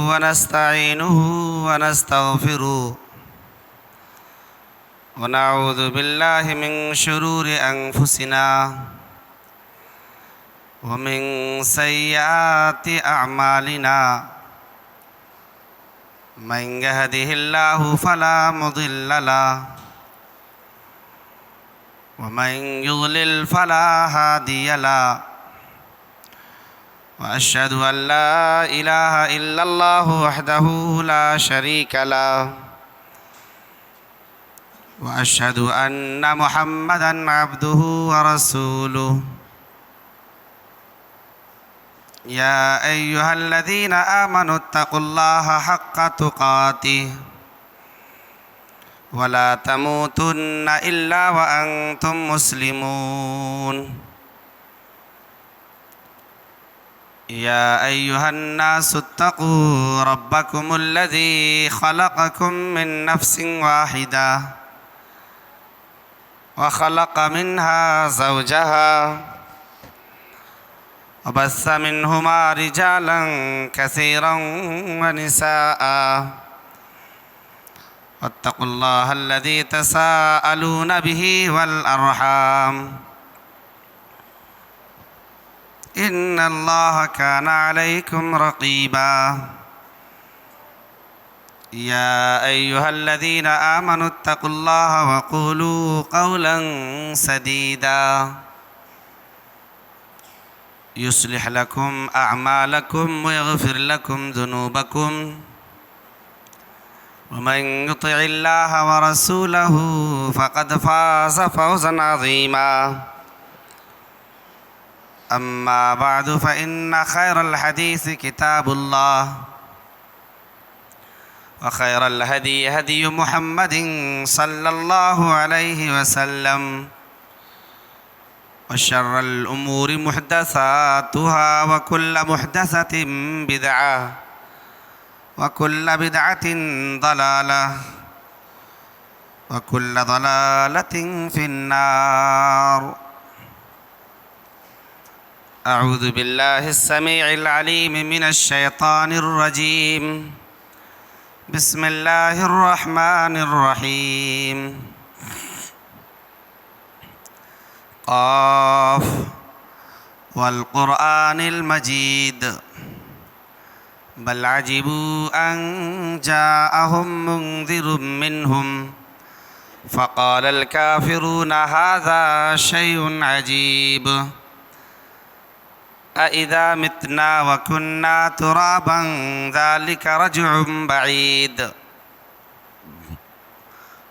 ونستعينه ونستغفره ونعوذ بالله من شرور أنفسنا ومن سيئات أعمالنا من يهده الله فلا مضل له ومن يضلل فلا هادي له وأشهد أن لا إله إلا الله وحده لا شريك له وأشهد أن محمدًا عبده ورسوله يا أيها الذين آمنوا اتقوا الله حق تقاته ولا تموتن إلا وأنتم مسلمون يا أيها الناس اتقوا ربكم الذي خلقكم من نفس واحدة وخلق منها زوجها وبث منهما رجالا كثيرا ونساء واتقوا الله الذي تساءلون به والأرحام إن الله كان عليكم رقيبا يا أيها الذين آمنوا اتقوا الله وقولوا قولا سديدا يصلح لكم أعمالكم ويغفر لكم ذنوبكم ومن يطع الله ورسوله فقد فاز فوزا عظيما أما بعد فإن خير الحديث كتاب الله وخير الهدي هدي محمد صلى الله عليه وسلم وشر الأمور محدثاتها وكل محدثة بدعة وكل بدعة ضلالة وكل ضلالة في النار أعوذ بالله السميع العليم من الشيطان الرجيم بسم الله الرحمن الرحيم قاف والقرآن المجيد بل عجبوا أن جاءهم منذر منهم فقال الكافرون هذا شيء عجيب أإذا متنا وكنا ترابا ذلك رجع بعيد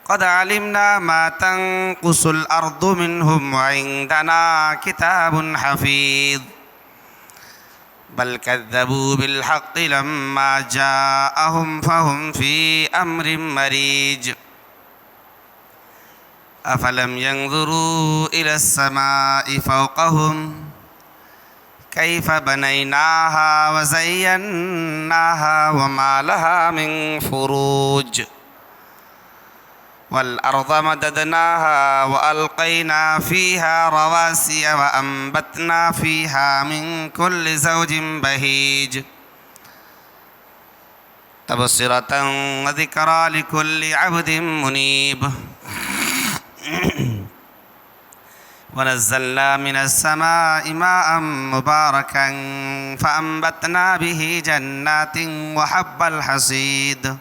قد علمنا ما تنقص الأرض منهم وعندنا كتاب حفيظ بل كذبوا بالحق لما جاءهم فهم في أمر مريج أفلم ينظروا إلى السماء فوقهم كيف بنيناها وزيناها وما لها من فروج والأرض مددناها وألقينا فيها رواسي وأنبتنا فيها من كل زوج بهيج تبصرة وذكرى لكل عبد منيب ونزلنا من السماء ماء مباركا فأنبتنا به جنات وحب الحصيد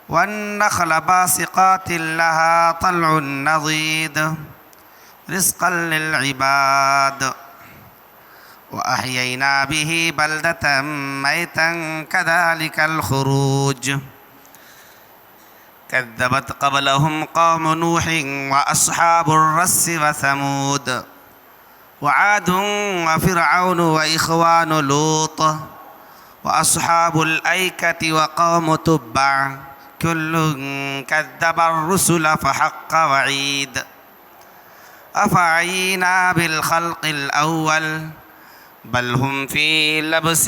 والنخل باسقات لها طلع نضيد رزقا للعباد وأحيينا به بلدة ميتا كذلك الخروج كذبت قبلهم قوم نوح وأصحاب الرس وثمود وعاد وفرعون وإخوان لوط وأصحاب الأيكة وقوم تبع كل كذب الرسل فحق وعيد أفعينا بالخلق الأول بل هم في لبس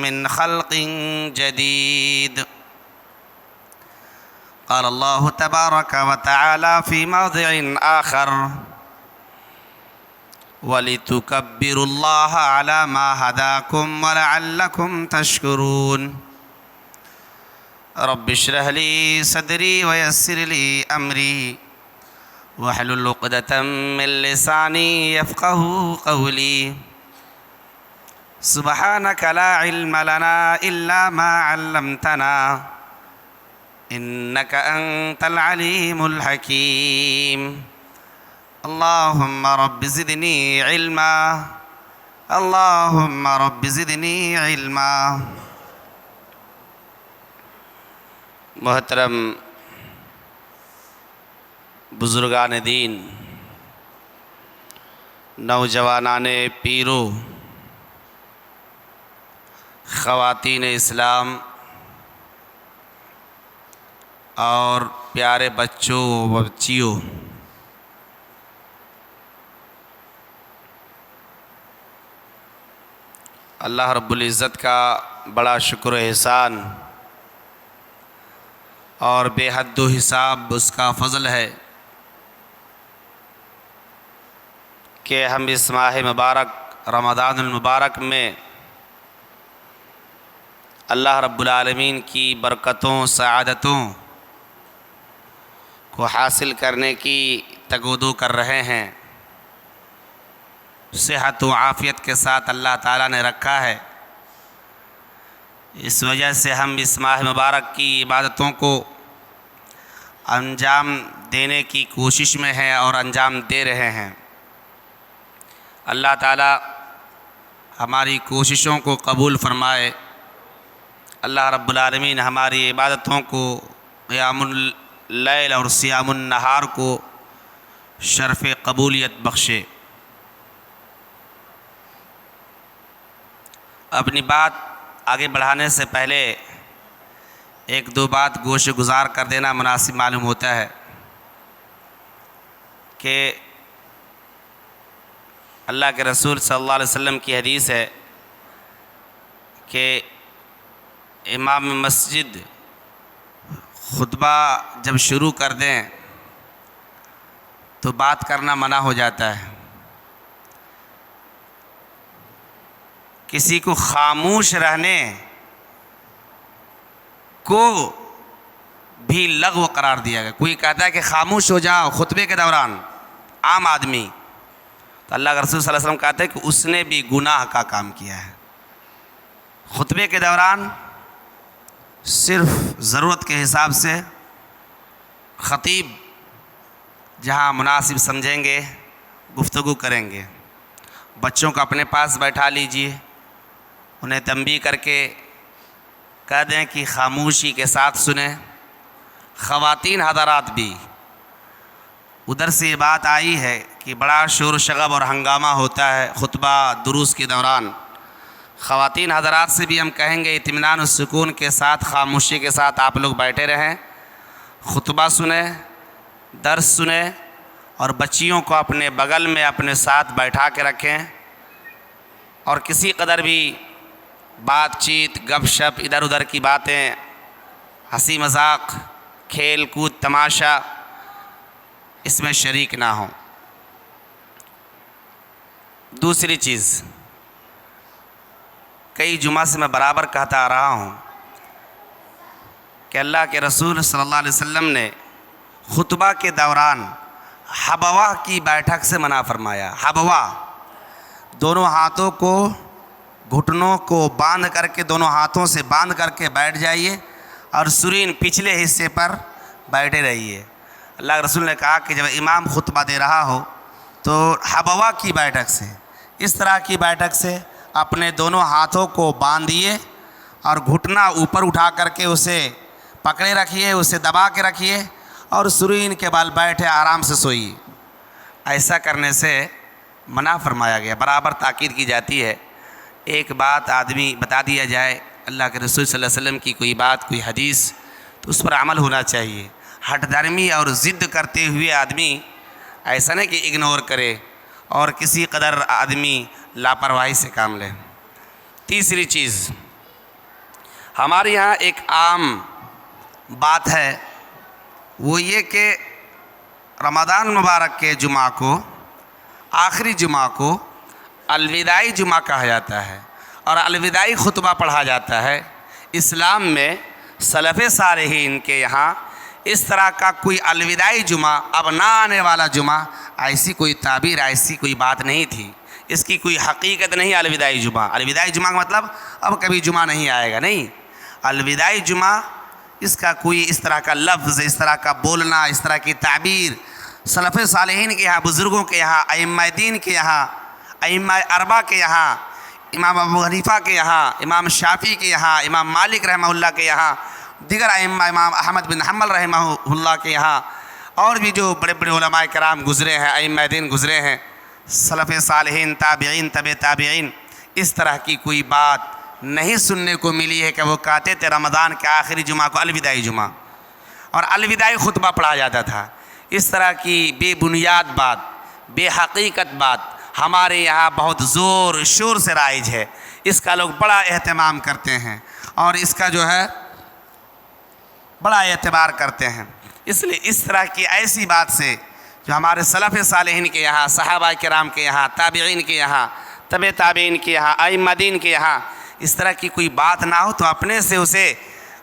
من خلق جديد قال الله تبارك وتعالى في موضع آخر وَلِتُكَبِّرُوا اللَّهَ عَلَى مَا هَدَاكُمْ وَلَعَلَّكُمْ تَشْكُرُونَ رب اشرح لي صدري ويسر لي أمري واحلل عقدة من لساني يفقهوا قولي سبحانك لا علم لنا إلا ما علمتنا إنك أنت العليم الحكيم اللهم رب زدني علما اللهم رب زدني علما محترم بزرگان دین، نوجوانان پیرو، خواتین اسلام اور پیارے بچوں و بچیوں، اللہ رب العزت کا بڑا شکر و احسان اور بے حد و حساب اس کا فضل ہے کہ ہم اس ماہ مبارک رمضان المبارک میں اللہ رب العالمین کی برکتوں سعادتوں کو حاصل کرنے کی تگودو کر رہے ہیں۔ صحت و عافیت کے ساتھ اللہ تعالیٰ نے رکھا ہے، اس وجہ سے ہم اس ماہ مبارک کی عبادتوں کو انجام دینے کی کوشش میں ہیں اور انجام دے رہے ہیں۔ اللہ تعالیٰ ہماری کوششوں کو قبول فرمائے، اللہ رب العالمین ہماری عبادتوں کو قیام اللیل اور صیام النہار کو شرف قبولیت بخشے۔ اپنی بات آگے بڑھانے سے پہلے ایک دو بات گوش گزار کر دینا مناسب معلوم ہوتا ہے کہ اللہ کے رسول صلی اللہ علیہ وسلم کی حدیث ہے کہ امام مسجد خطبہ جب شروع کر دیں تو بات کرنا منع ہو جاتا ہے، کسی کو خاموش رہنے کو بھی لغو قرار دیا گیا۔ کوئی کہتا ہے کہ خاموش ہو جاؤ خطبے کے دوران، عام آدمی، تو اللہ کے رسول صلی اللہ علیہ وسلم کہتے ہیں کہ اس نے بھی گناہ کا کام کیا ہے۔ خطبے کے دوران صرف ضرورت کے حساب سے خطیب جہاں مناسب سمجھیں گے گفتگو کریں گے۔ بچوں کو اپنے پاس بیٹھا لیجئے، انہیں تنبیہ کر کے کہہ دیں کہ خاموشی کے ساتھ سنیں۔ خواتین حضرات بھی، ادھر سے یہ بات آئی ہے کہ بڑا شور و شغب اور ہنگامہ ہوتا ہے خطبہ دروس کے دوران، خواتین حضرات سے بھی ہم کہیں گے اطمینان و سکون کے ساتھ خاموشی کے ساتھ آپ لوگ بیٹھے رہیں، خطبہ سنیں، درس سنیں، اور بچیوں کو اپنے بغل میں اپنے ساتھ بیٹھا کے رکھیں، اور کسی قدر بھی بات چیت گپ شپ ادھر ادھر کی باتیں، ہنسی مذاق، کھیل کود تماشا اس میں شریک نہ ہوں۔ دوسری چیز، کئی جمعہ سے میں برابر کہتا آ رہا ہوں کہ اللہ کے رسول صلی اللہ علیہ وسلم نے خطبہ کے دوران حبوا کی بیٹھک سے منع فرمایا۔ حبوا، دونوں ہاتھوں کو گھٹنوں کو باندھ کر کے، دونوں ہاتھوں سے باندھ کر کے بیٹھ جائیے اور سرین پچھلے حصے پر بیٹھے رہیے۔ اللہ کے رسول نے کہا کہ جب امام خطبہ دے رہا ہو تو حبوا کی بیٹھک سے، اس طرح کی بیٹھک سے اپنے دونوں ہاتھوں کو باندھیے اور گھٹنا اوپر اٹھا کر کے اسے پکڑے رکھیے، اسے دبا کے رکھیے اور سرین کے بال بیٹھے آرام سے سوئیے۔ ایسا کرنے سے منع فرمایا گیا، برابر تاکید کی جاتی ہے۔ ایک بات آدمی بتا دیا جائے اللہ کے رسول صلی اللہ علیہ وسلم کی کوئی بات، کوئی حدیث، تو اس پر عمل ہونا چاہیے۔ ہٹ درمی اور ضد کرتے ہوئے آدمی ایسا نہیں کہ اگنور کرے اور کسی قدر آدمی لاپرواہی سے کام لے۔ تیسری چیز، ہمارے یہاں ایک عام بات ہے، وہ یہ کہ رمضان مبارک کے جمعہ کو آخری جمعہ کو الوداعی جمعہ کہا جاتا ہے اور الوداعی خطبہ پڑھا جاتا ہے۔ اسلام میں سلف صالحین کے یہاں اس طرح کا کوئی الوداعی جمعہ، اب نہ آنے والا جمعہ، ایسی کوئی تعبیر، ایسی کوئی بات نہیں تھی، اس کی کوئی حقیقت نہیں۔ الوداعی جمعہ، الوداعی جمعہ کا مطلب اب کبھی جمعہ نہیں آئے گا، نہیں۔ الوداعی جمعہ اس کا کوئی اس طرح کا لفظ، اس طرح کا بولنا، اس طرح کی تعبیر سلف صالحین کے یہاں، بزرگوں کے یہاں، ائمہ دین کے یہاں، ائمہ اربعہ کے یہاں، امام ابو حنیفہ کے یہاں، امام شافعی کے یہاں، امام مالک رحمہ اللہ کے یہاں، دیگر ائمہ، امام احمد بن حنبل رحمہ اللہ کے یہاں، اور بھی جو بڑے بڑے علماء کرام گزرے ہیں، ائمہ دین گزرے ہیں، سلف صالحین، تابعین، تبع تابعین، اس طرح کی کوئی بات نہیں سننے کو ملی ہے کہ وہ کہتے تھے رمضان کے آخری جمعہ کو الوداعی جمعہ اور الوداعی خطبہ پڑھا جاتا تھا۔ اس طرح کی بے بنیاد بات، بے حقیقت بات ہمارے یہاں بہت زور شور سے رائج ہے، اس کا لوگ بڑا اہتمام کرتے ہیں اور اس کا جو ہے بڑا اعتبار کرتے ہیں۔ اس لیے اس طرح کی ایسی بات سے جو ہمارے سلف صالحین کے یہاں، صحابہ کرام کے یہاں، تابعین کے یہاں، تبع تابعین کے یہاں، ائمہ دین کے یہاں اس طرح کی کوئی بات نہ ہو تو اپنے سے اسے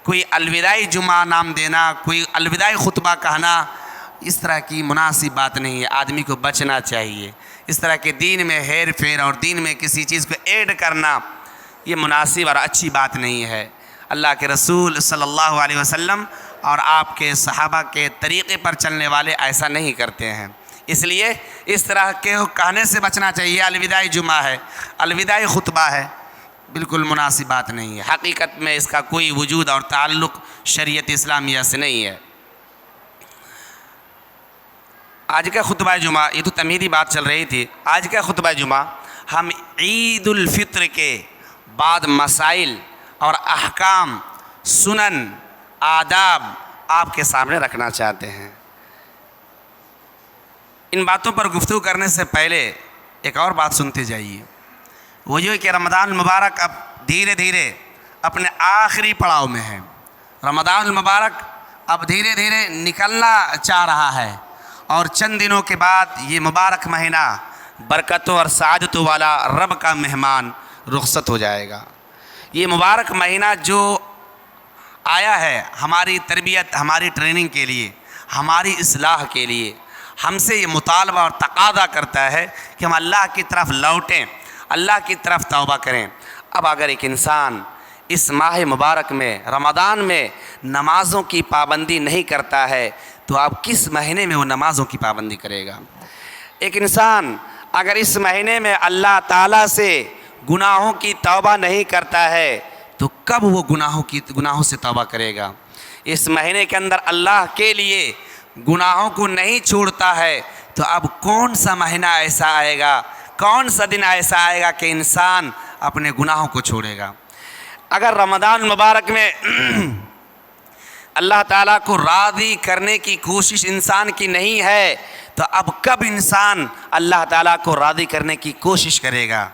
کوئی الوداعی جمعہ نام دینا، کوئی الوداعی خطبہ کہنا، اس طرح کی مناسب بات نہیں ہے۔ آدمی کو بچنا چاہیے اس طرح کے دین میں ہیر پھیر اور دین میں کسی چیز کو ایڈ کرنا، یہ مناسب اور اچھی بات نہیں ہے۔ اللہ کے رسول صلی اللہ علیہ وسلم اور آپ کے صحابہ کے طریقے پر چلنے والے ایسا نہیں کرتے ہیں، اس لیے اس طرح کے کہنے سے بچنا چاہیے۔ الوداعی جمعہ ہے، الوداعی خطبہ ہے، بالکل مناسب بات نہیں ہے۔ حقیقت میں اس کا کوئی وجود اور تعلق شریعت اسلامیہ سے نہیں ہے۔ آج کا خطبہ جمعہ، یہ تو تمہیدی بات چل رہی تھی، آج کا خطبہ جمعہ ہم عید الفطر کے بعد مسائل اور احکام، سنن، آداب آپ کے سامنے رکھنا چاہتے ہیں۔ ان باتوں پر گفتگو کرنے سے پہلے ایک اور بات سنتے جائیے، وہ یہ کہ رمضان المبارک اب دھیرے دھیرے اپنے آخری پڑاؤ میں ہے۔ رمضان المبارک اب دھیرے دھیرے نکلنا چاہ رہا ہے اور چند دنوں کے بعد یہ مبارک مہینہ برکتوں اور سعادتوں والا رب کا مہمان رخصت ہو جائے گا۔ یہ مبارک مہینہ جو آیا ہے ہماری تربیت، ہماری ٹریننگ کے لیے، ہماری اصلاح کے لیے، ہم سے یہ مطالبہ اور تقاضا کرتا ہے کہ ہم اللہ کی طرف لوٹیں، اللہ کی طرف توبہ کریں۔ اب اگر ایک انسان اس ماہ مبارک میں، رمضان میں نمازوں کی پابندی نہیں کرتا ہے تو آپ کس مہینے میں وہ نمازوں کی پابندی کرے گا؟ ایک انسان اگر اس مہینے میں اللہ تعالیٰ سے گناہوں کی توبہ نہیں کرتا ہے تو کب وہ گناہوں سے توبہ کرے گا؟ اس مہینے کے اندر اللہ کے لیے گناہوں کو نہیں چھوڑتا ہے تو اب کون سا مہینہ ایسا آئے گا، کون سا دن ایسا آئے گا کہ انسان اپنے گناہوں کو چھوڑے گا؟ اگر رمضان المبارک میں اللہ تعالیٰ کو راضی کرنے کی کوشش انسان کی نہیں ہے تو اب کب انسان اللہ تعالیٰ کو راضی کرنے کی کوشش کرے گا؟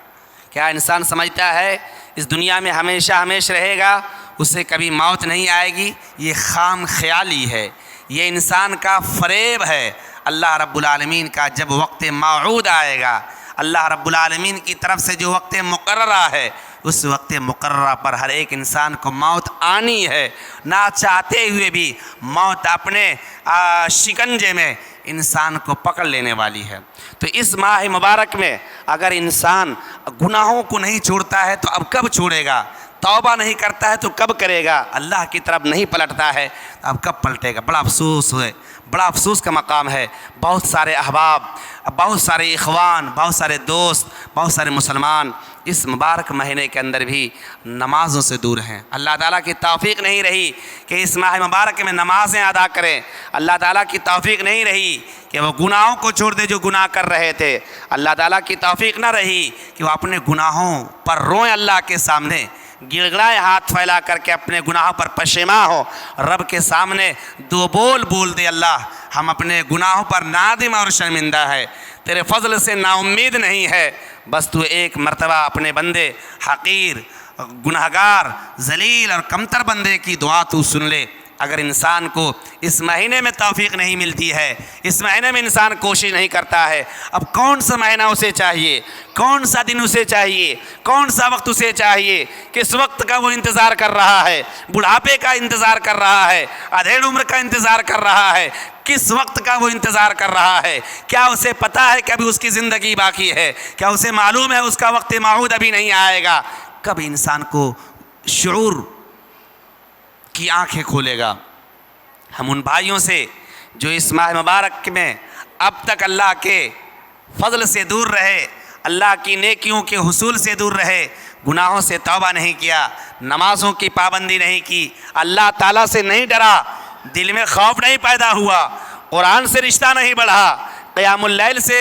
کیا انسان سمجھتا ہے اس دنیا میں ہمیشہ ہمیشہ رہے گا، اسے کبھی موت نہیں آئے گی؟ یہ خام خیالی ہے، یہ انسان کا فریب ہے۔ اللہ رب العالمین کا جب وقت موعود آئے گا، اللہ رب العالمین کی طرف سے جو وقت مقررہ ہے، اس وقت مقررہ پر ہر ایک انسان کو موت آنی ہے، نہ چاہتے ہوئے بھی موت اپنے شکنجے میں انسان کو پکڑ لینے والی ہے۔ تو اس ماہ مبارک میں اگر انسان گناہوں کو نہیں چھوڑتا ہے تو اب کب چھوڑے گا؟ توبہ نہیں کرتا ہے تو کب کرے گا؟ اللہ کی طرف نہیں پلٹتا ہے تو اب کب پلٹے گا؟ بڑا افسوس ہے، بڑا افسوس کا مقام ہے۔ بہت سارے احباب، بہت سارے اخوان، بہت سارے دوست، بہت سارے مسلمان اس مبارک مہینے کے اندر بھی نمازوں سے دور ہیں۔ اللہ تعالیٰ کی توفیق نہیں رہی کہ اس ماہ مبارک میں نمازیں ادا کریں، اللہ تعالیٰ کی توفیق نہیں رہی کہ وہ گناہوں کو چھوڑ دے جو گناہ کر رہے تھے، اللہ تعالیٰ کی توفیق نہ رہی کہ وہ اپنے گناہوں پر روئیں، اللہ کے سامنے گڑ گڑائے ہاتھ پھیلا کر کے اپنے گناہوں پر پشیماں ہو، رب کے سامنے دو بول دے، اللہ ہم اپنے گناہوں پر نادم اور شرمندہ ہے، تیرے فضل سے نا امید نہیں ہے، بس تو ایک مرتبہ اپنے بندے حقیر، گناہگار، ذلیل اور کمتر بندے کی دعا تو سن لے۔ اگر انسان کو اس مہینے میں توفیق نہیں ملتی ہے، اس مہینے میں انسان کوشش نہیں کرتا ہے، اب کون سا مہینہ اسے چاہیے، کون سا دن اسے چاہیے، کون سا وقت اسے چاہیے، کس وقت کا وہ انتظار کر رہا ہے، بڑھاپے کا انتظار کر رہا ہے، ادھیڑ عمر کا انتظار کر رہا ہے، کس وقت کا وہ انتظار کر رہا ہے؟ کیا اسے پتہ ہے کہ ابھی اس کی زندگی باقی ہے؟ کیا اسے معلوم ہے اس کا وقت موعود ابھی نہیں آئے گا؟ کب انسان کو شعور کی آنکھیں کھولے گا؟ ہم ان بھائیوں سے جو اس ماہ مبارک میں اب تک اللہ کے فضل سے دور رہے، اللہ کی نیکیوں کے حصول سے دور رہے، گناہوں سے توبہ نہیں کیا، نمازوں کی پابندی نہیں کی، اللہ تعالیٰ سے نہیں ڈرا، دل میں خوف نہیں پیدا ہوا، قرآن سے رشتہ نہیں بڑھا، قیام اللیل سے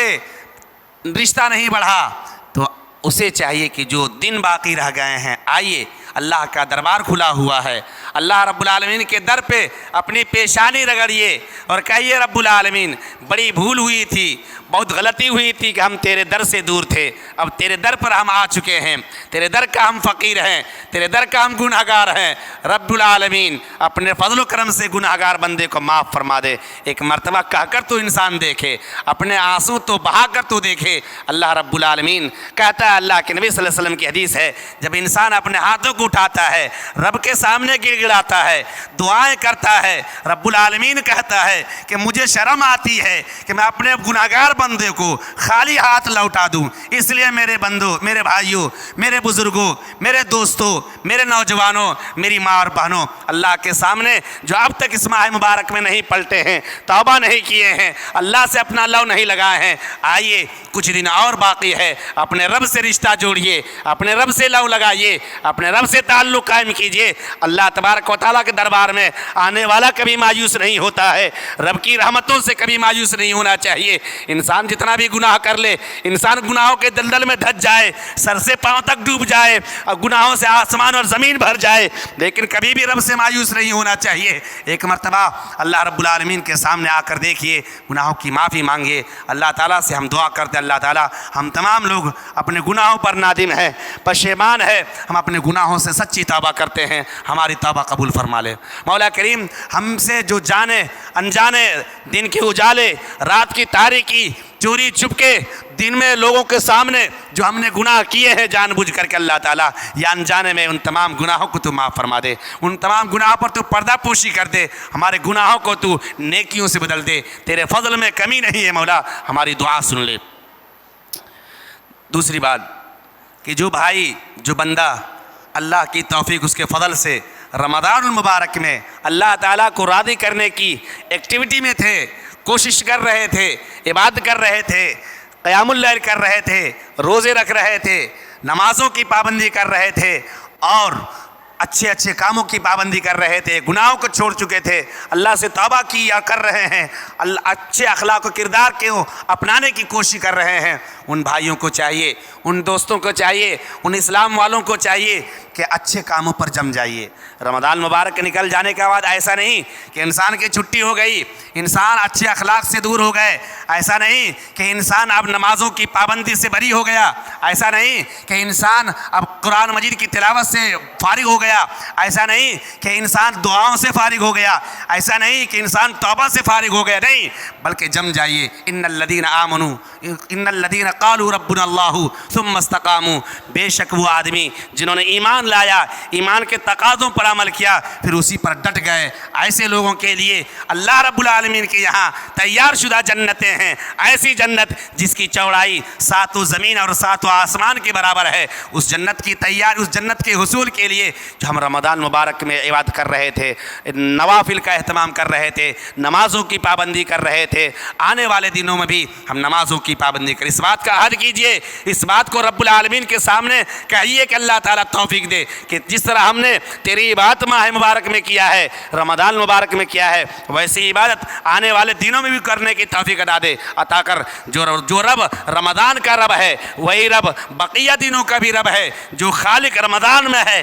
رشتہ نہیں بڑھا، تو اسے چاہیے کہ جو دن باقی رہ گئے ہیں، آئیے اللہ کا دربار کھلا ہوا ہے، اللہ رب العالمین کے در پہ اپنی پیشانی رگڑیے اور کہیے رب العالمین بڑی بھول ہوئی تھی، بہت غلطی ہوئی تھی کہ ہم تیرے در سے دور تھے، اب تیرے در پر ہم آ چکے ہیں، تیرے در کا ہم فقیر ہیں، تیرے در کا ہم گنہگار ہیں، رب العالمین اپنے فضل و کرم سے گنہگار بندے کو معاف فرما دے۔ ایک مرتبہ کہہ کر تو انسان دیکھے، اپنے آنسو تو بہا کر تو دیکھے۔ اللہ رب العالمین کہتا ہے، اللہ کے نبی صلی اللہ علیہ وسلم کی حدیث ہے، جب انسان اپنے ہاتھوں کو اٹھاتا ہے، رب کے سامنے گر گڑاتا ہے، دعائیں کرتا ہے، رب العالمین کہتا ہے کہ مجھے شرم آتی ہے کہ میں اپنے گنہگار بندے کو خالی ہاتھ لوٹا دوں، اس لیے میرے بندوں، میرے بھائیوں، میرے بزرگوں، میرے دوستوں، میرے نوجوانوں، میری ماں اور بہنوں، اللہ کے سامنے جو اب تک اس ماہ مبارک میں نہیں پلٹے ہیں، توبہ نہیں کیے ہیں، اللہ سے اپنا لو نہیں لگائے ہیں، آئیے کچھ دن اور باقی ہے، اپنے رب سے رشتہ جوڑیے، اپنے رب سے لو لگائیے، اپنے رب سے تعلق قائم کیجیے۔ اللہ تبارک و تعالیٰ کے دربار میں آنے والا کبھی مایوس نہیں ہوتا ہے، رب کی رحمتوں سے کبھی مایوس نہیں ہونا چاہیے۔ انسان جتنا بھی گناہ کر لے، انسان گناہوں کے دلدل میں دھس جائے، سر سے پاؤں تک ڈوب جائے اور گناہوں سے آسمان اور زمین بھر جائے، لیکن کبھی بھی رب سے مایوس نہیں ہونا چاہیے۔ ایک مرتبہ اللہ رب العالمین کے سامنے آ کر دیکھیے، گناہوں کی معافی مانگیے، اللہ تعالیٰ سے ہم دعا کرتے اللہ تعالیٰ ہم تمام لوگ اپنے گناہوں پر نادم ہیں، پشیمان ہے، ہم اپنے گناہوں سے سچی توبہ کرتے ہیں، ہماری توبہ قبول فرما لے۔ مولا کریم ہم سے جو جانے انجانے، دن کے اجالے، رات کی تاریکی، چوری چھپ کے، دن میں لوگوں کے سامنے جو ہم نے گناہ کیے ہیں جان بوجھ کر کے، اللہ تعالیٰ یا انجانے میں ان تمام گناہوں کو تو معاف فرما دے، ان تمام گناہوں پر تو پردہ پوشی کر دے، ہمارے گناہوں کو تو نیکیوں سے بدل دے، تیرے فضل میں کمی نہیں ہے مولا، ہماری دعا سن لے۔ دوسری بات کہ جو بھائی، جو بندہ اللہ کی توفیق اس کے فضل سے رمضان المبارک میں اللہ تعالیٰ کو راضی کرنے کی ایکٹیویٹی میں تھے، کوشش کر رہے تھے، عبادت کر رہے تھے، قیام اللیل کر رہے تھے، روزے رکھ رہے تھے، نمازوں کی پابندی کر رہے تھے اور اچھے اچھے کاموں کی پابندی کر رہے تھے، گناہوں کو چھوڑ چکے تھے، اللہ سے توبہ کی یا کر رہے ہیں، اچھے اخلاق و کردار کو اپنانے کی کوشش کر رہے ہیں، ان بھائیوں کو چاہیے، ان دوستوں کو چاہیے، ان اسلام والوں کو چاہیے کہ اچھے کاموں پر جم جائیے۔ رمضان مبارک نکل جانے کے بعد ایسا نہیں کہ انسان کی چھٹی ہو گئی، انسان اچھے اخلاق سے دور ہو گئے، ایسا نہیں کہ انسان اب نمازوں کی پابندی سے بری ہو گیا، ایسا نہیں کہ انسان اب قرآن مجید کی تلاوت سے فارغ ہو گیا، ایسا نہیں کہ انسان دعاؤں سے فارغ ہو گیا، ایسا نہیں کہ انسان توبہ سے فارغ ہو گیا، نہیں، بلکہ جم جائیے۔ ان الذین آمنوا ان الذین قالوا ربنا اللہ ثم استقاموا، بے شک وہ آدمی جنہوں نے ایمان لایا، ایمان کے تقاضوں پر عمل کیا، پھر اسی پر ڈٹ گئے، ایسے لوگوں کے لیے اللہ رب العالمین کے یہاں تیار شدہ جنتیں ہیں، ایسی جنت جس کی چوڑائی ساتوں زمین اور ساتوں آسمان کے برابر ہے، اس جنت کی اس جنت کے حصول کے لیے جو ہم رمضان مبارک میں عبادت کر رہے تھے، نوافل کا اہتمام کر رہے تھے، نمازوں کی پابندی کر رہے تھے، آنے والے دنوں میں بھی ہم نمازوں کی پابندی کریں، اس بات کا عہد کیجئے، اس بات کو رب العالمین کے سامنے کہیے کہ اللہ تعالیٰ توفیق دے کہ جس طرح ہم نے تیری عبادت ماہ مبارک میں کیا ہے، رمضان مبارک میں کیا ہے، ویسی عبادت آنے والے دنوں میں بھی کرنے کی توفیق عطا کر۔ جو رب رمضان کا رب ہے وہی رب بقیہ دنوں کا بھی رب ہے، جو خالق رمضان میں ہے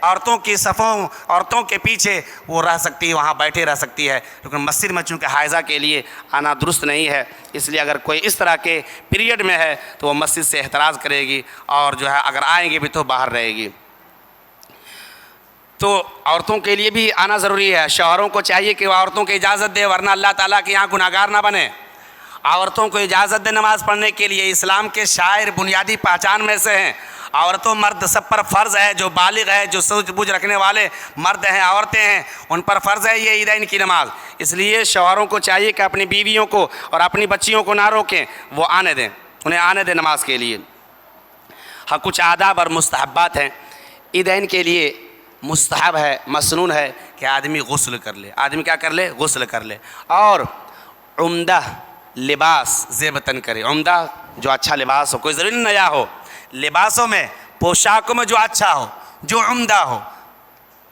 عورتوں کی صفوں، عورتوں کے پیچھے وہ رہ سکتی ہے، وہاں بیٹھے رہ سکتی ہے، لیکن مسجد میں چونکہ حائضہ کے لیے آنا درست نہیں ہے، اس لیے اگر کوئی اس طرح کے پیریڈ میں ہے تو وہ مسجد سے احتراز کرے گی، اور جو ہے اگر آئیں گے بھی تو باہر رہے گی۔ تو عورتوں کے لیے بھی آنا ضروری ہے، شوہروں کو چاہیے کہ وہ عورتوں کو اجازت دے، ورنہ اللہ تعالیٰ کے یہاں گناہگار نہ بنے۔ عورتوں کو اجازت دے نماز پڑھنے کے لیے، اسلام کے شاعر بنیادی پہچان میں سے ہیں۔ عورتوں مرد سب پر فرض ہے، جو بالغ ہے، جو سوچ بوجھ رکھنے والے مرد ہیں، عورتیں ہیں، ان پر فرض ہے یہ عیدین کی نماز۔ اس لیے شوہروں کو چاہیے کہ اپنی بیویوں کو اور اپنی بچیوں کو نہ روکیں، وہ آنے دیں، انہیں آنے دیں نماز کے لیے۔ ہاں کچھ آداب اور مستحبات ہیں۔ عیدین کے لیے مستحب ہے، مسنون ہے کہ آدمی غسل کر لے۔ آدمی کیا کر لے؟ غسل کر لے، اور عمدہ لباس زیب تن کرے۔ عمدہ جو اچھا لباس ہو، کوئی ضروری نیا ہو، لباسوں میں، پوشاکوں میں جو اچھا ہو، جو عمدہ ہو،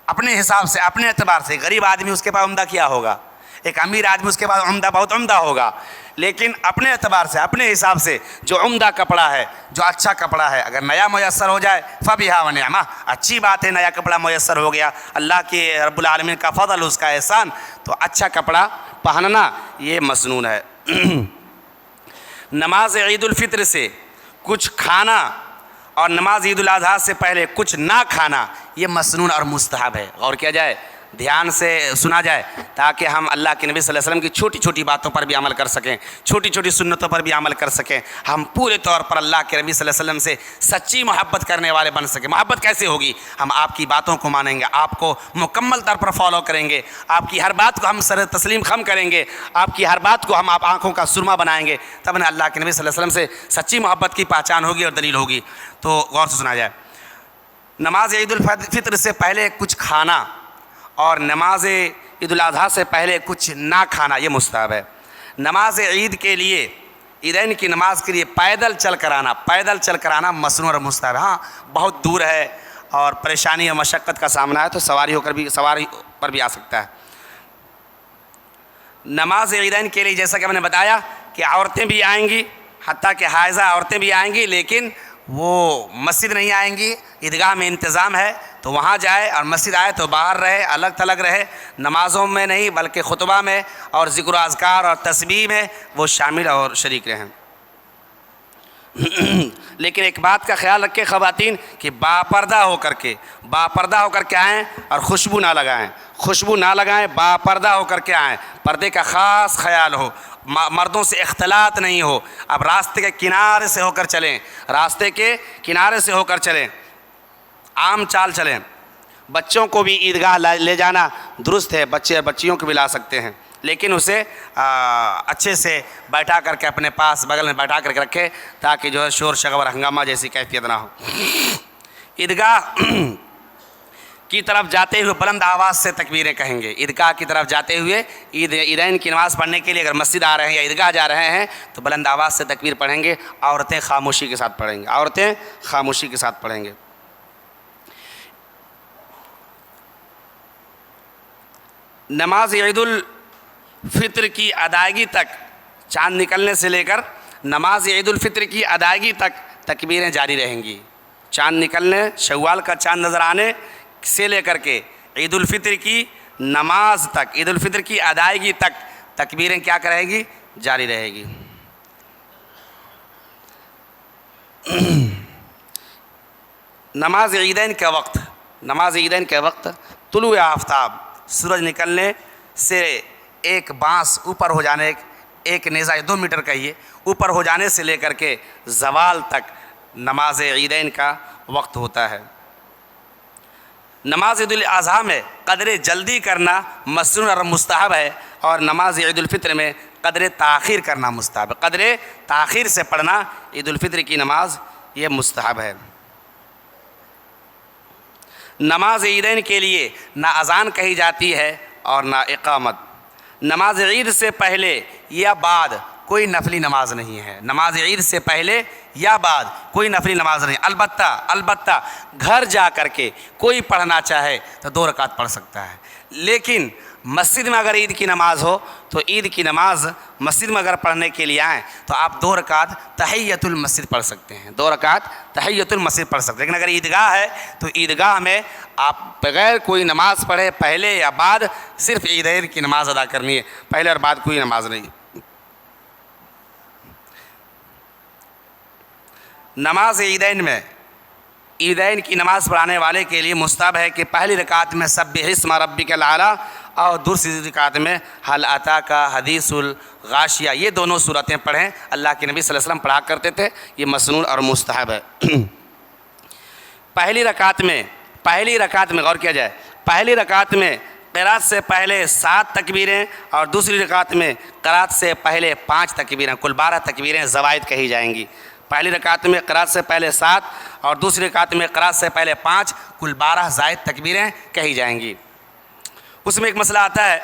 اپنے حساب سے، اپنے اعتبار سے۔ غریب آدمی اس کے پاس عمدہ کیا ہوگا؟ ایک امیر آدمی اس کے پاس عمدہ بہت عمدہ ہوگا، لیکن اپنے اعتبار سے، اپنے حساب سے جو عمدہ کپڑا ہے، جو اچھا کپڑا ہے، اگر نیا میسر ہو جائے فبہا و نعمہ، اچھی بات ہے، نیا کپڑا میسر ہو گیا، اللہ کے رب العالمین کا فضل، اس کا احسان، تو اچھا کپڑا پہننا یہ مسنون ہے۔ نماز عید الفطر سے کچھ کھانا اور نماز عید الاضحیٰ سے پہلے کچھ نہ کھانا یہ مسنون اور مستحب ہے۔ غور کیا جائے، دھیان سے سنا جائے، تاکہ ہم اللہ کے نبی صلی اللہ علیہ وسلم کی چھوٹی چھوٹی باتوں پر بھی عمل کر سکیں، چھوٹی چھوٹی سنتوں پر بھی عمل کر سکیں، ہم پورے طور پر اللہ کے نبی صلی اللہ علیہ وسلم سے سچی محبت کرنے والے بن سکیں۔ محبت کیسے ہوگی؟ ہم آپ کی باتوں کو مانیں گے، آپ کو مکمل طور پر فالو کریں گے، آپ کی ہر بات کو ہم سر تسلیم خم کریں گے، آپ کی ہر بات کو ہم آپ آنکھوں کا سرما بنائیں گے، تب نہ اللہ کے نبی صلی اللہ علیہ وسلم سے سچی محبت کی پہچان ہوگی اور دلیل ہوگی۔ تو غور سے سنا جائے، نماز عید الفطر سے پہلے کچھ کھانا اور نماز عید الاضحیٰ سے پہلے کچھ نہ کھانا یہ مستحب ہے۔ نماز عید کے لیے، عیدین کی نماز کے لیے پیدل چل کر آنا مسنون اور مستحب ہے۔ ہاں بہت دور ہے اور پریشانی اور مشقت کا سامنا ہے تو سواری پر بھی آ سکتا ہے۔ نماز عیدین کے لیے جیسا کہ ہم نے بتایا کہ عورتیں بھی آئیں گی، حتیٰ کہ حائضہ عورتیں بھی آئیں گی، لیکن وہ مسجد نہیں آئیں گی، عیدگاہ میں انتظام ہے تو وہاں جائے، اور مسجد آئے تو باہر رہے، الگ تھلگ رہے، نمازوں میں نہیں بلکہ خطبہ میں اور ذکر و اذکار اور تسبیح میں وہ شامل اور شریک رہیں۔ لیکن ایک بات کا خیال رکھیں خواتین کہ باپردہ ہو کر کے آئیں اور خوشبو نہ لگائیں، باپردہ ہو کر کے آئیں، پردے کا خاص خیال ہو، مردوں سے اختلاط نہیں ہو۔ اب راستے کے کنارے سے ہو کر چلیں، عام چال چلیں۔ بچوں کو بھی عیدگاہ لے جانا درست ہے، بچے اور بچیوں کو بھی لا سکتے ہیں، لیکن اسے اچھے سے بیٹھا کر کے اپنے پاس بغل میں بیٹھا کر کے رکھے، تاکہ جو ہے شور شغب ہنگامہ جیسی کیفیت نہ ہو۔ عیدگاہ کی طرف جاتے ہوئے بلند آواز سے تکبیریں کہیں گے۔ عیدگاہ کی طرف جاتے ہوئے عیدین کی نماز پڑھنے کے لیے اگر مسجد آ رہے ہیں یا عیدگاہ جا رہے ہیں تو بلند آواز سے تکبیر پڑھیں گے۔ عورتیں خاموشی کے ساتھ پڑھیں گے۔ نماز عید الفطر کی ادائیگی تک، چاند نکلنے سے لے کر نماز عید الفطر کی ادائیگی تک تکبیریں جاری رہیں گی۔ چاند نکلنے، شوال کا چاند نظر آنے سے لے کر کے عید الفطر کی نماز تک، عید الفطر کی ادائیگی تک تکبیریں کیا کرے گی؟ جاری رہے گی۔ نماز عیدین کے وقت طلوع آفتاب، سورج نکلنے سے ایک بانس اوپر ہو جانے، ایک نیزہ 2 میٹر کا ہی اوپر ہو جانے سے لے کر کے زوال تک نماز عیدین کا وقت ہوتا ہے۔ نماز عید الاضحیٰ میں قدر جلدی کرنا مسنون اور مستحب ہے، اور نماز عید الفطر میں قدر تاخیر کرنا مستحب ہے۔ قدر تاخیر سے پڑھنا عید الفطر کی نماز یہ مستحب ہے۔ نماز عیدین کے لیے نہ اذان کہی جاتی ہے اور نہ اقامت۔ نماز عید سے پہلے یا بعد کوئی نفلی نماز نہیں ہے۔ نماز عید سے پہلے یا بعد کوئی نفلی نماز نہیں، البتہ گھر جا کر کے کوئی پڑھنا چاہے تو 2 رکعت پڑھ سکتا ہے، لیکن مسجد میں اگر عید کی نماز ہو تو عید کی نماز مسجد میں اگر پڑھنے کے لیے آئیں تو آپ 2 رکعت تحیۃ المسجد پڑھ سکتے ہیں، 2 رکعت تحیۃ المسجد پڑھ سکتے ہیں۔ لیکن اگر عیدگاہ ہے تو عیدگاہ میں آپ بغیر کوئی نماز پڑھے پہلے یا بعد صرف عیدین کی نماز ادا کرنی ہے، پہلے اور بعد کوئی نماز نہیں۔ نماز عیدین میں عیدین کی نماز پڑھانے والے کے لیے مستحب ہے کہ پہلی رکعت میں سبح اسم ربک الاعلی اور دوسری رکعت میں حل اتاک حدیث الغاشیہ، یہ دونوں صورتیں پڑھیں۔ اللہ کے نبی صلی اللہ علیہ وسلم پڑھا کرتے تھے، یہ مسنون اور مستحب ہے۔ پہلی رکعت میں غور کیا جائے، پہلی رکعت میں قرات سے پہلے 7 تکبیریں اور دوسری رکعت میں قرات سے پہلے 5 تکبیریں، کل 12 تکبیریں زوائد کہی جائیں گی۔ پہلی رکعت میں قرات سے پہلے 7 اور دوسری رکعت میں قرات سے پہلے 5، کل 12 زائد تکبیریں کہی جائیں گی۔ اس میں ایک مسئلہ آتا ہے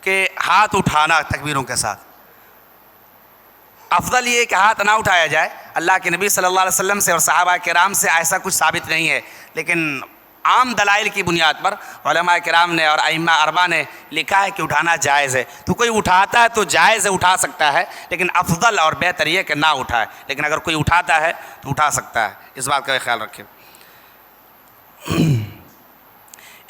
کہ ہاتھ اٹھانا تکبیروں کے ساتھ، افضل یہ کہ ہاتھ نہ اٹھایا جائے۔ اللہ کے نبی صلی اللہ علیہ وسلم سے اور صحابہ کرام سے ایسا کچھ ثابت نہیں ہے، لیکن عام دلائل کی بنیاد پر علماء کرام نے اور ائمہ اربعہ نے لکھا ہے کہ اٹھانا جائز ہے۔ تو کوئی اٹھاتا ہے تو جائز ہے، اٹھا سکتا ہے، لیکن افضل اور بہتر یہ کہ نہ اٹھائے۔ لیکن اگر کوئی اٹھاتا ہے تو اٹھا سکتا ہے، اس بات کا خیال رکھیں۔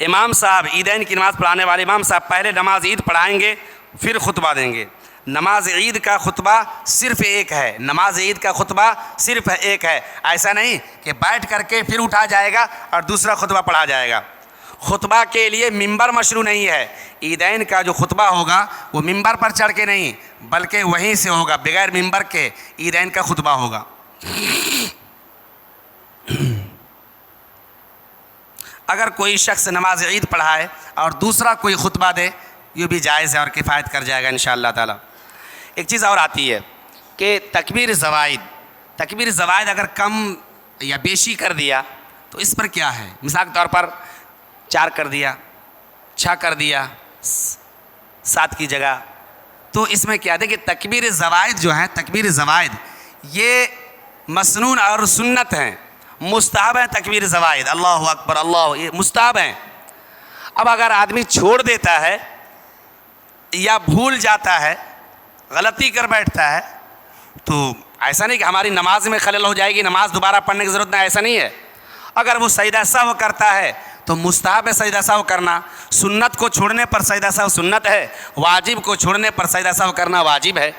امام صاحب عیدین کی نماز پڑھانے والے امام صاحب پہلے نماز عید پڑھائیں گے، پھر خطبہ دیں گے۔ نماز عید کا خطبہ صرف ایک ہے، نماز عید کا خطبہ صرف ایک ہے، ایسا نہیں کہ بیٹھ کر کے پھر اٹھا جائے گا اور دوسرا خطبہ پڑھا جائے گا۔ خطبہ کے لیے ممبر مشروع نہیں ہے، عیدین کا جو خطبہ ہوگا وہ ممبر پر چڑھ کے نہیں بلکہ وہیں سے ہوگا، بغیر ممبر کے عیدین کا خطبہ ہوگا۔ اگر کوئی شخص نماز عید پڑھائے اور دوسرا کوئی خطبہ دے، یہ بھی جائز ہے اور کفایت کر جائے گا انشاءاللہ تعالی۔ ایک چیز اور آتی ہے کہ تکبیر زوائد اگر کم یا بیشی کر دیا تو اس پر کیا ہے؟ مثال کے طور پر 4 کر دیا، 6 کر دیا 7 کی جگہ، تو اس میں کیا ہے کہ تکبیر زوائد جو ہے، تکبیر زوائد یہ مسنون اور سنت ہیں، مستحب ہیں۔ تکبیر زوائد اللہ اکبر اللہ، یہ مستحب ہیں۔ اب اگر آدمی چھوڑ دیتا ہے یا بھول جاتا ہے، غلطی کر بیٹھتا ہے، تو ایسا نہیں کہ ہماری نماز میں خلل ہو جائے گی، نماز دوبارہ پڑھنے کی ضرورت نہیں، ایسا نہیں ہے۔ اگر وہ سجدہ سہو کرتا ہے تو مستحب ہے سجدہ سہو کرنا، سنت کو چھوڑنے پر سجدہ سہو سنت ہے، واجب کو چھوڑنے پر سجدہ سہو کرنا واجب ہے۔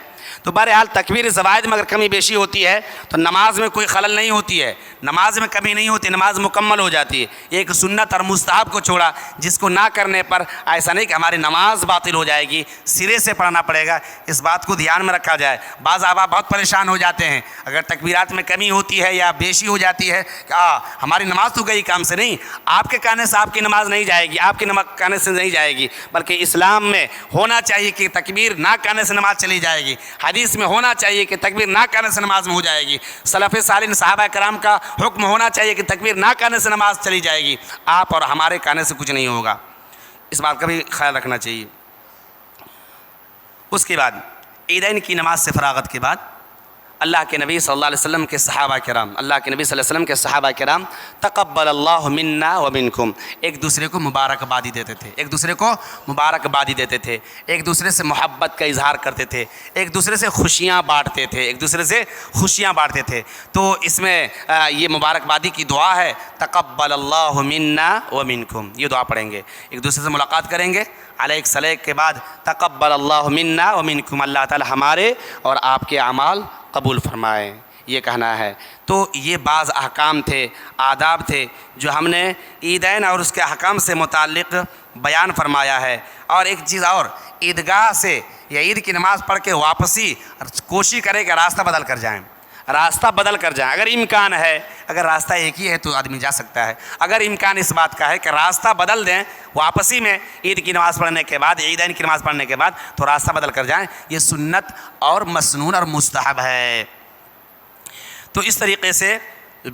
تو بہرحال تکبیر زوائد میں اگر کمی بیشی ہوتی ہے تو نماز میں کوئی خلل نہیں ہوتی ہے، نماز میں کمی نہیں ہوتی، نماز مکمل ہو جاتی ہے۔ ایک سنت اور مستحب کو چھوڑا جس کو نہ کرنے پر ایسا نہیں کہ ہماری نماز باطل ہو جائے گی، سرے سے پڑھنا پڑے گا، اس بات کو دھیان میں رکھا جائے۔ بعض آباء بہت پریشان ہو جاتے ہیں اگر تکبیرات میں کمی ہوتی ہے یا بیشی ہو جاتی ہے کہ ہماری نماز تو گئی کام سے، نہیں، آپ کے کہنے سے آپ کی نماز نہیں جائے گی، آپ کے کہنے سے نہیں جائے گی، بلکہ اسلام میں ہونا چاہیے کہ تکبیر نہ کہنے سے نماز چلی جائے گی، حدیث میں ہونا چاہیے کہ تکبیر نہ کہنے سے نماز میں ہو جائے گی، سلف صالح صحابہ کرام کا حکم ہونا چاہیے کہ تکبیر نہ کہنے سے نماز چلی جائے گی، آپ اور ہمارے کہنے سے کچھ نہیں ہوگا، اس بات کا بھی خیال رکھنا چاہیے۔ اس کے بعد عیدین کی نماز سے فراغت کے بعد اللہ کے نبی صلی اللہ علیہ وسلم کے صحابہ کرام، اللہ کے نبی صلی اللہ علیہ وسلم کے صحابہ کرام تقبل اللہ منا ومنکم، ایک دوسرے کو مبارکبادی دیتے تھے، ایک دوسرے کو مبارکبادی دیتے تھے، ایک دوسرے سے محبت کا اظہار کرتے تھے، ایک دوسرے سے خوشیاں بانٹتے تھے، ایک دوسرے سے خوشیاں بانٹتے تھے۔ تو اس میں یہ مبارکبادی کی دعا ہے، تقبل اللہ منا ومنکم، یہ دعا پڑھیں گے، ایک دوسرے سے ملاقات کریں گے، علیک سلیک کے بعد تقبل اللہ منا ومنکم، اللہ تعالی ہمارے اور آپ کے اعمال قبول فرمائے، یہ کہنا ہے۔ تو یہ بعض احکام تھے، آداب تھے جو ہم نے عیدین اور اس کے احکام سے متعلق بیان فرمایا ہے۔ اور ایک چیز اور، عیدگاہ سے یا عید کی نماز پڑھ کے واپسی کوشش کرے کہ راستہ بدل کر جائیں، راستہ بدل کر جائیں، اگر امکان ہے، اگر راستہ ایک ہی ہے تو آدمی جا سکتا ہے، اگر امکان اس بات کا ہے کہ راستہ بدل دیں واپسی میں عید کی نماز پڑھنے کے بعد، عیدین کی نماز پڑھنے کے بعد، تو راستہ بدل کر جائیں، یہ سنت اور مسنون اور مستحب ہے۔ تو اس طریقے سے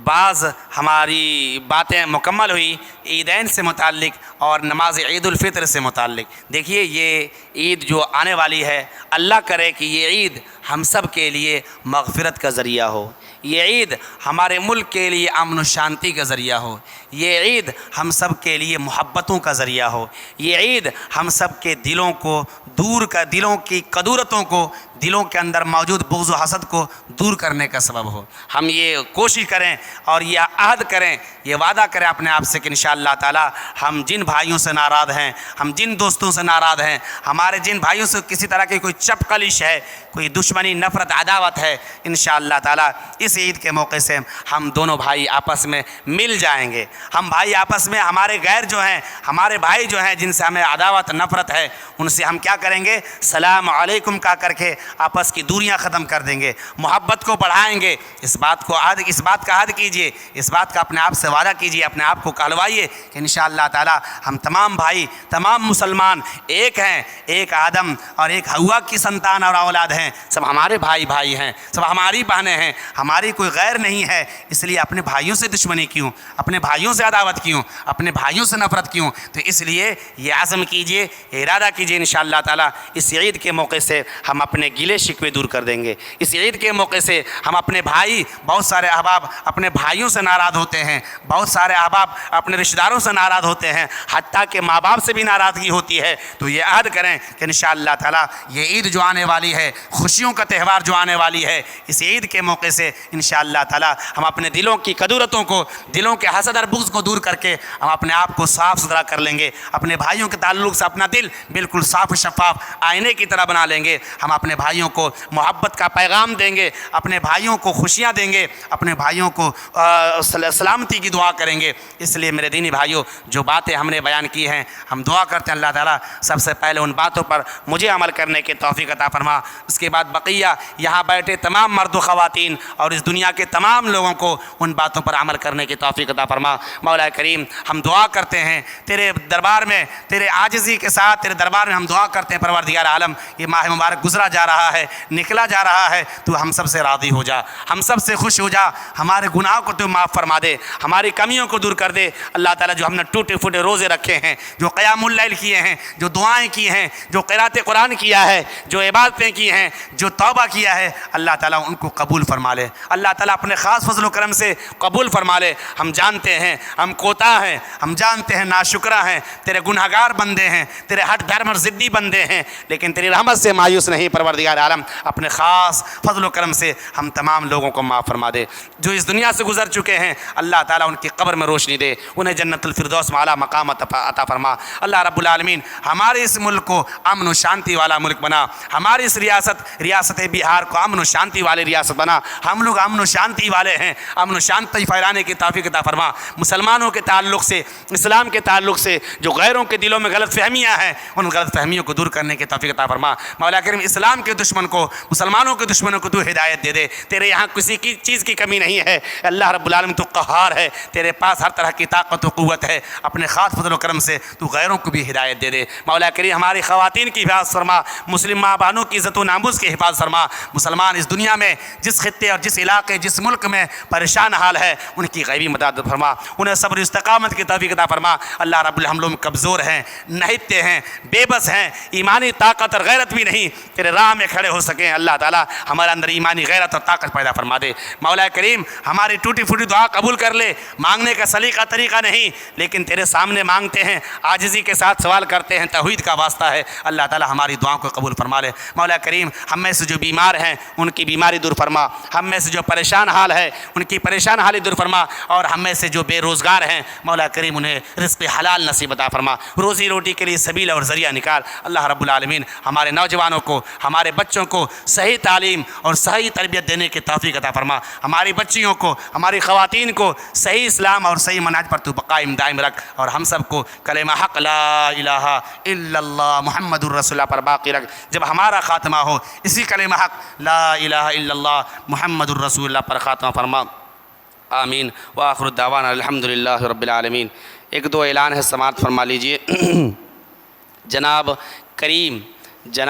بعض ہماری باتیں مکمل ہوئی عیدین سے متعلق اور نماز عید الفطر سے متعلق۔ دیکھیے یہ عید جو آنے والی ہے، اللہ کرے کہ یہ عید ہم سب کے لیے مغفرت کا ذریعہ ہو، یہ عید ہمارے ملک کے لیے امن و شانتی کا ذریعہ ہو، یہ عید ہم سب کے لیے محبتوں کا ذریعہ ہو، یہ عید ہم سب کے دلوں کو دلوں کی کدورتوں کو، دلوں کے اندر موجود بغض و حسد کو دور کرنے کا سبب ہو۔ ہم یہ کوشش کریں اور یہ عہد کریں، یہ وعدہ کریں اپنے آپ سے کہ انشاءاللہ تعالی ہم جن بھائیوں سے ناراض ہیں، ہم جن دوستوں سے ناراض ہیں، ہمارے جن بھائیوں سے کسی طرح کی کوئی چپکلش ہے، کوئی دشمنی، نفرت، عداوت ہے، انشاءاللہ تعالی اس عید کے موقع سے ہم دونوں بھائی آپس میں مل جائیں گے۔ ہم بھائی آپس میں، ہمارے غیر جو ہیں، ہمارے بھائی جو ہیں جن سے ہمیں عداوت، نفرت ہے، ان سے ہم کیا کریں گے؟ سلام علیکم کہا کر کے آپس کی دوریاں ختم کر دیں گے، محبت کو بڑھائیں گے۔ اس بات کا عہد کیجئے، اس بات کا اپنے آپ سے وعدہ کیجئے، اپنے آپ کو کہلوائیے کہ انشاءاللہ تعالی ہم تمام بھائی، تمام مسلمان ایک ہیں، ایک آدم اور ایک حوا کی سنتان اور اولاد ہیں، سب ہمارے بھائی ہیں، سب ہماری بہنیں ہیں، ہماری کوئی غیر نہیں ہے۔ اس لیے اپنے بھائیوں سے دشمنی کیوں، اپنے بھائیوں سے عداوت کیوں، اپنے بھائیوں سے نفرت کیوں؟ تو اس لیے یہ عزم کیجئے، ارادہ کیجئے انشاءاللہ تعالی اس عید کے موقع سے ہم اپنے گلے شکوے دور کر دیں گے۔ اس عید کے موقع سے ہم اپنے بھائی، بہت سارے احباب اپنے بھائیوں سے ناراض ہوتے ہیں، بہت سارے احباب اپنے رشتہ داروں سے ناراض ہوتے ہیں، حتیٰ کہ ماں باپ سے بھی ناراضگی ہوتی ہے۔ تو یہ عہد کریں کہ انشاءاللہ تعالی یہ عید جو آنے والی ہے، خوشیوں کا تہوار جو آنے والی ہے، اس عید کے موقع سے انشاءاللہ تعالی ہم اپنے دلوں کی کدورتوں کو، دلوں کے حسد اور بغض کو دور کر کے ہم اپنے آپ کو صاف ستھرا کر لیں گے، اپنے بھائیوں کے تعلق سے اپنا دل بالکل صاف و شفاف آئینے کی طرح بنا لیں گے۔ ہم اپنے بھائیوں کو محبت کا پیغام دیں گے، اپنے بھائیوں کو خوشیاں دیں گے، اپنے بھائیوں کو سلامتی کی دعا کریں گے۔ اس لیے میرے دینی بھائیوں، جو باتیں ہم نے بیان کی ہیں، ہم دعا کرتے ہیں اللہ تعالیٰ سب سے پہلے ان باتوں پر مجھے عمل کرنے کی توفیق عطا فرما، اس کے بعد بقیہ یہاں بیٹھے تمام مرد و خواتین اور اس دنیا کے تمام لوگوں کو ان باتوں پر عمل کرنے کی توفیق عطا فرما۔ مولا کریم، ہم دعا کرتے ہیں تیرے دربار میں، تیرے عاجزی کے ساتھ تیرے دربار میں ہم دعا کرتے ہیں پروردگار عالم، یہ ماہ مبارک گزرا جا رہا ہے، نکلا جا رہا ہے، تو ہم سب سے راضی ہو جا، ہم سب سے خوش ہو جا، ہمارے گناہوں کو تو معاف فرما دے، ہماری کمیوں کو دور کر دے۔ اللہ تعالیٰ جو ہم نے ٹوٹے پھوٹے روزے رکھے ہیں، جو قیام اللیل کیے ہیں، جو دعائیں کی ہیں، جو قرات قرآن کیا ہے، جو عبادتیں کی ہیں، جو توبہ کیا ہے، اللہ تعالیٰ ان کو قبول فرما لے، اللہ تعالیٰ اپنے خاص فضل و کرم سے قبول فرما لے۔ ہم جانتے ہیں ہم کوتاہ ہیں، ہم جانتے ہیں ناشکرہ ہیں، تیرے گنہگار بندے ہیں، تیرے ہٹ دھرم اور ضدی بندے ہیں، لیکن تیری رحمت سے مایوس نہیں پروردگار عالم، اپنے خاص فضل و کرم سے ہم تمام لوگوں کو معاف فرما دے۔ جو اس دنیا سے گزر چکے ہیں اللہ تعالیٰ ان کی قبر میں روشنی دے، انہیں جنت الفردوس میں اعلیٰ مقام عطا فرما۔ اللہ رب العالمین ہمارے اس ملک کو امن و شانتی والا ملک بنا، ہماری اس ریاست بہار کو امن و شانتی والی ریاست بنا۔ ہم لوگ امن و شانتی والے ہیں، امن و شانتی پھیلانے کی توفیق عطا فرما۔ مسلمانوں کے تعلق سے، اسلام کے تعلق سے جو غیروں کے دلوں میں غلط فہمیاں ہیں، ان غلط فہمیوں کو دور کرنے کی توفیق عطا فرما۔ مولا کریم، اسلام کے دشمن کو، مسلمانوں کے دشمنوں کو تو ہدایت دے دے، تیرے یہاں کسی کی چیز کی کمی نہیں ہے اللہ رب العالمین، تو قہار ہے، تیرے پاس ہر طرح کی طاقت و قوت ہے، اپنے خاص فضل و کرم سے تو غیروں کو بھی ہدایت دے دے۔ مولا کریم، ہماری خواتین کی حفاظت فرما، مسلم ماں بہنوں کی عزت و ناموس کی حفاظت فرما۔ مسلمان اس دنیا میں جس خطے اور جس علاقے، جس ملک میں پریشان حال ہے، ان کی غیبی مدد فرما، انہیں صبر و استقامت کی توفیق عطا فرما۔ اللہ رب العالمین، ہم لوگ کمزور ہیں، نہتے ہیں، بے بس ہیں، ایمانی طاقت اور غیرت بھی نہیں تیرے راہ میں کھڑے ہو سکیں۔ اللہ تعالیٰ ہمارے اندر ایمانی غیرت اور طاقت پیدا فرما دے۔ مولا کریم، ہماری ٹوٹی پھوٹی دعا قبول کر لے، مانگنے کا سلیقہ طریقہ نہیں، لیکن تیرے سامنے مانگتے ہیں، عاجزی کے ساتھ سوال کرتے ہیں، توحید کا واسطہ ہے۔ اللہ تعالیٰ ہماری دعاؤں کو قبول فرما لے۔ مولا کریم، ہم میں سے جو بیمار ہیں ان کی بیماری دور فرما، ہم میں سے جو پریشان حال ہے ان کی پریشان حالی دور فرما، اور ہم میں سے جو بے روزگار ہیں مولا کریم انہیں رزق حلال نصیب عطا فرما، روزی روٹی کے لیے سبیل اور ذریعہ نکال۔ اللہ رب العالمین ہمارے نوجوانوں کو، ہمارے بچوں کو صحیح تعلیم اور صحیح تربیت دینے کی توفیق عطا فرما، ہماری بچیوں کو، ہماری خواتین کو صحیح اسلام اور صحیح منہج پر تو قائم دائم رکھ، اور ہم سب کو کلمہ حق لا الہ الا اللہ محمد الرسول اللہ پر باقی رکھ۔ جب ہمارا خاتمہ ہو اسی کلمہ حق لا الہ الا اللہ محمد الرسول اللہ پر خاتمہ فرما، آمین وآخر الدعوانا الحمدللہ رب العالمین۔ ایک دو اعلان ہے، سماعت فرما لیجئے۔ جناب کریم